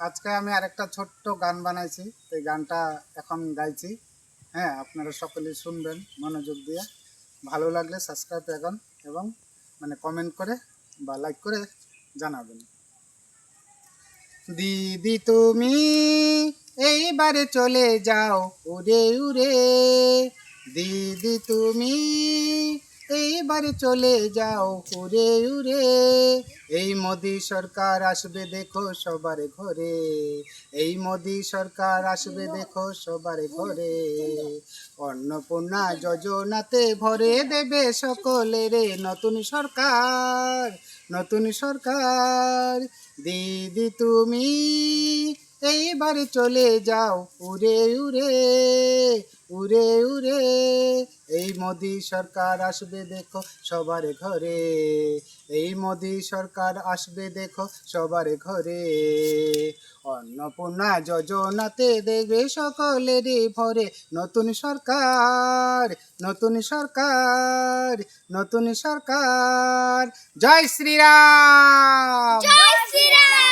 আজকে আমি আরেকটা ছোট্ট গান বানাইছি, এই গানটা এখন গাইছি। হ্যাঁ, আপনারা সকলেই শুনবেন মনোযোগ দিয়ে। ভালো লাগলে সাবস্ক্রাইব এখন এবং কমেন্ট করে বা লাইক করে জানাবেন। দিদি তুমি এইবারে চলে যাও উড়ে উড়ে, দিদি তুমি এইবারে চলে যাও উড়ে উড়ে, এই মোদি সরকার আসবে দেখো সবার ঘরে, এই মোদি সরকার আসবে দেখো সবার ঘরে, অন্নপূর্ণা যোজনাতে ভরে দেবে সকলের নতুন সরকার, নতুন সরকার। দিদি তুমি এইবার চলে যাও উড়ে উড়ে, উড়ে উড়ে, এই মোদি সরকার আসবে দেখো সবার ঘরে, এই মোদি সরকার আসবে দেখো সবার ঘরে, অন্নপূর্ণা যোজনাতে দেবে সকলেরই ভরে নতুন সরকার, নতুন সরকার, নতুন সরকার। জয় শ্রীরাম। জয় শ্রীরাম।